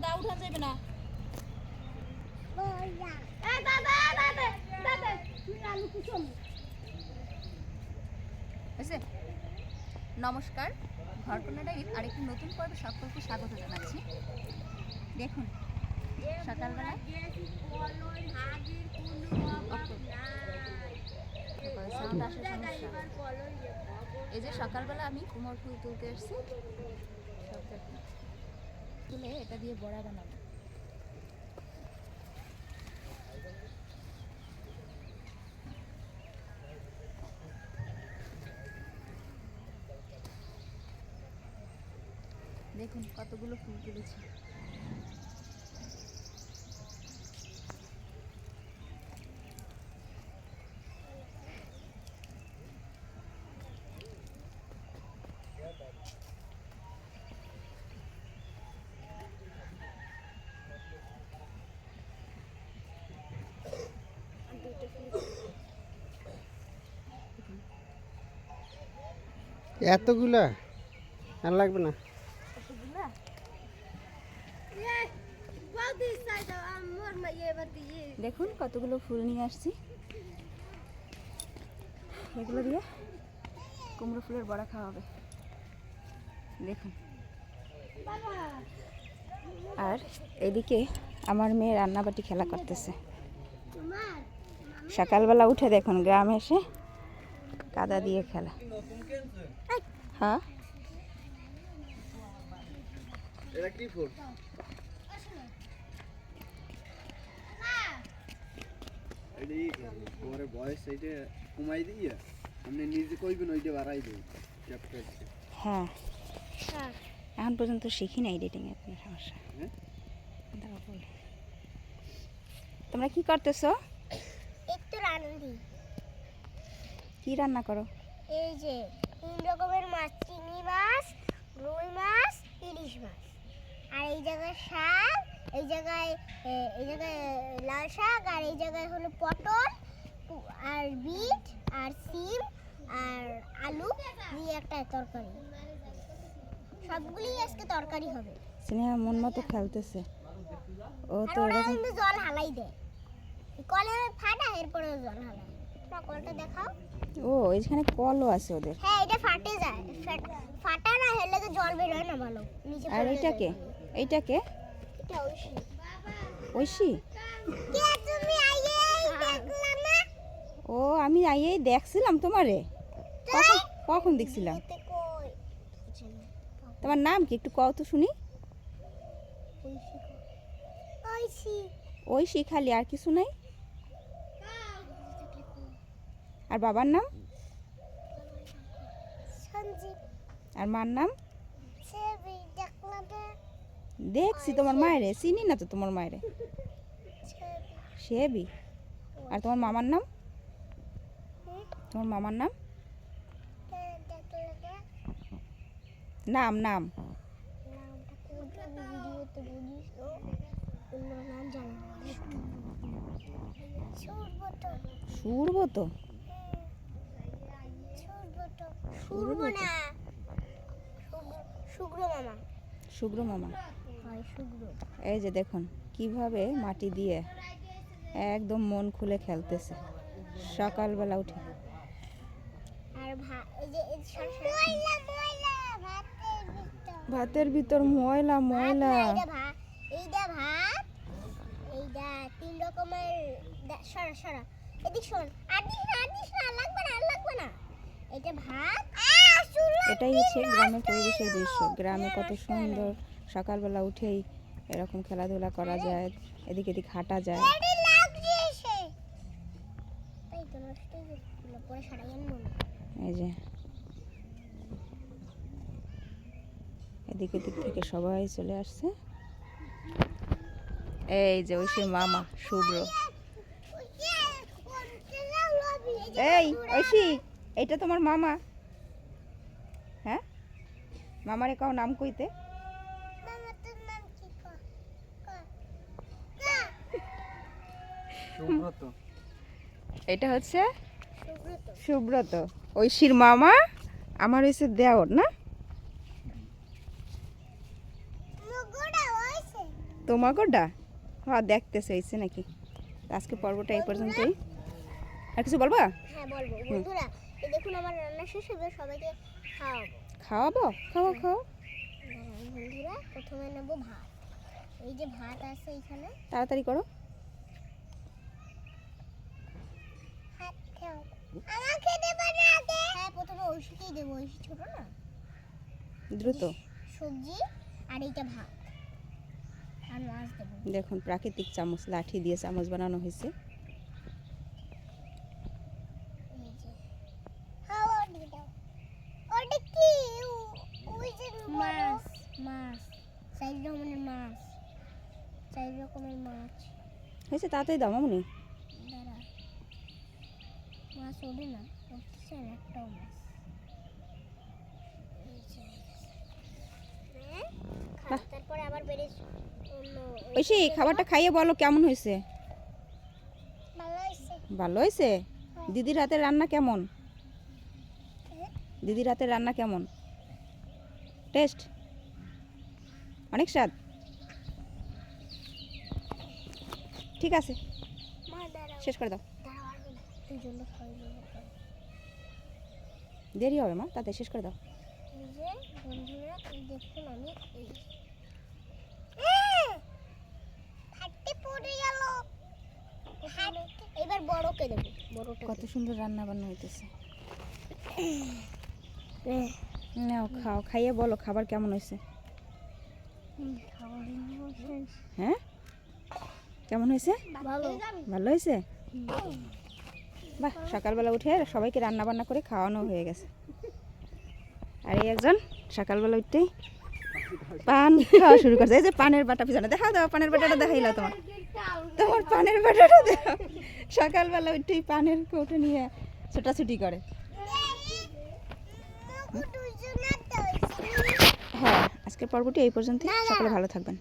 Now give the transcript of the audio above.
দা উঠা যাবে না। নমস্কার, ঘরকন্যা ডায়েরির আরেকটি নতুন পর্বে সকলকে স্বাগত জানাচ্ছি। দেখুন সকালবেলা এই যে সকালবেলা আমি কুমড়ো ফুল তুলতে এসেছি, তুলে এটা দিয়ে বড়া বানাবো। দেখুন কতগুলো ফুল তুলেছি। এতগুলা আর লাগবে না। দেখুন কতগুলো ফুল নিয়ে আসছি, এগুলো দিয়ে কুমড়ো ফুলের বড়া খাওয়া হবে। দেখুন, আর এদিকে আমার মেয়ে রান্নাবাটি খেলা করতেছে। সকালবেলা উঠে দেখুন গ্রামে এসে কাদা দিয়ে খেলা। হ্যাঁ, এটা কি ফুল? তোমার বয়স এইটা কমাই দিয়ে আপনি নিজে কইবেন ওইটা বাড়াই দেন। হ্যাঁ, এখন পর্যন্ত শিখি না এডিটিং এর কোনো সমস্যা। তোমরা কি করতেছো? একটু রান্না। কি রান্না করো? এই যে 3 রকমের মাছ, চিংড়ি মাছ, রুই মাছ, ইলিশ মাছ। আর এই জায়গায় শাক, এই জায়গায় লাল শাক, আর এই জায়গায় হলো পটল আর বিট আর সিম আর আলু দিয়ে একটা তরকারি। সবগুলি আজকে তরকারি হবে। স্নেহা মন মতো খেলতেছে। ও তো এরকম জল হালাই দেয়, কলের ফাটা এরপরে জল হালাই। কলটা দেখাও। ও এখানে কলও আছে ওদের। হ্যাঁ, এটা ফাটে যায়, ফাটা না হলে তো জল বের হয় না ভালো নিচে। আর এইটাকে এইটাকে এটা ঐশী। ঐশী? কে তুমি আইয়েই দেখলা না? ও আমি আইয়েই দেখছিলাম তোমারে। কখন দেখছিলাম? কই তোমার নাম কি একটু কও তো শুনি। ঐশী। ঐশী। ঐশী খালি, আর কিছু নাই? আর বাবার নাম? সঞ্জীব। আর মার নাম? সেবি। দেখলা না? দেখছি তোমার মায়েরে, চিনি না তো তোমার মায়েরে। সেবি। আর তোমার মামার নাম? তোমার মামার নাম? নাম নাম সুরবত। শুভ্র মামা। এই যে দেখুন কিভাবে মাটি দিয়ে একদম মন খুলে খেলতেছে সকালবেলা উঠে। ভাতের ভিতর ময়লা ময়লা। এইটা ভাত, এইটা 3 রকমের। সরা এদিক শোন। আদিস না, লাগবে না। এটা ভাত। এটাই হচ্ছে গ্রামের পরিবেশের দৃশ্য। গ্রামে কত সুন্দর সকালবেলা উঠেই এরকম খেলাধুলা করা যায়, এদিক এদিক হাঁটা যায়। এই যে এদিক এদিক থেকে সবাই চলে আসছে। এই যে ওই সে মামা শুভ্র। এই ঐশী, এইটা তোমার মামা? হ্যাঁ, মামারে কাও নাম কইতে? সুব্রত। এটা হচ্ছে সুব্রত, ঐশীর মামা। আমার হয়েছে দেওর না? তোমাকেটা হ্যাঁ দেখতেছে হয়েছে নাকি। আজকে পর্বটা এই পর্যন্তই। আর কিছু বলবা? হ্যাঁ বলবো বন্ধুরা, এই দেখুন আমার রান্না শেষ হবে, সবাইকে খাওয়াবো? খাওয়াবো। খাওয়া খাও। বন্ধুরা প্রথমে নেব ভাত। এই যে ভাত আছে এখানে, তাড়াতাড়ি করো। ভাত খাও। আমাকে দেবে না আগে? হ্যাঁ প্রথমে ঐশীকেই দেবো, ঐশী ছোট না। দ্রুত। সবজি আর এইটা ভাত আর মাছ দেবো। দেখুন প্রাকৃতিক চামচ, লাঠি দিয়ে চামচ বানানো হয়েছে। এই যে খাওয়া দিয়ে দাও। ওটা কি? ওই যে মাছ, মাছ 4 রকমের মাছ, 4 রকমের মাছ। হয়েছে, তাড়াতাড়ি দাও মামুনি। দাঁড়া, মাছ ওঠে না, উঠছে না একটাও মাছ। এই যে। হ্যাঁ, তারপরে আবার বেড়ে অন্য ঐশী খাবারটা খাইয়ে বলো কেমন হয়েছে। ভালো হয়েছে। ভালো হয়েছে? দিদির হাতের রান্না কেমন? দিদির হাতের রান্না কেমন? টেস্ট? অনেক স্বাদ? ঠিক আছে, মা দাঁড়াও, শেষ করে দাও। দাঁড়াও আর না, দুজনে খাইয়ে নেবো। দেরি হবে মা, তাতে শেষ করে দাও। এই যে বন্ধুরা, এই দেখুন আমি এই হাতে পড়ে গেল। এবার বড়কে দেবো, বড়টা কত সুন্দর রান্না বান্না হইতেছে। নাও খাও, খাইয়ে বলো খাবার কেমন হয়েছে। হ্যাঁ কেমন হয়েছে? ভালো। ভালো হয়েছে? বাহ, সকালবেলা উঠে সবাইকে রান্না বান্না করে খাওয়ানো হয়ে গেছে। আর এই একজন সকালবেলা উঠতেই পান খাওয়া শুরু করছে। এই যে পানের বাটা পিছনে দেখা দাও, পানের বাটাটা দেখাইলা তোমার, তোমার পানের বাটাটা দেখো। সকালবেলা উঠেই পানের কৌটো নিয়ে ছোটাছুটি করে। হ্যাঁ, আজকের পর্বটি এই পর্যন্ত। সকলে ভালো থাকবেন।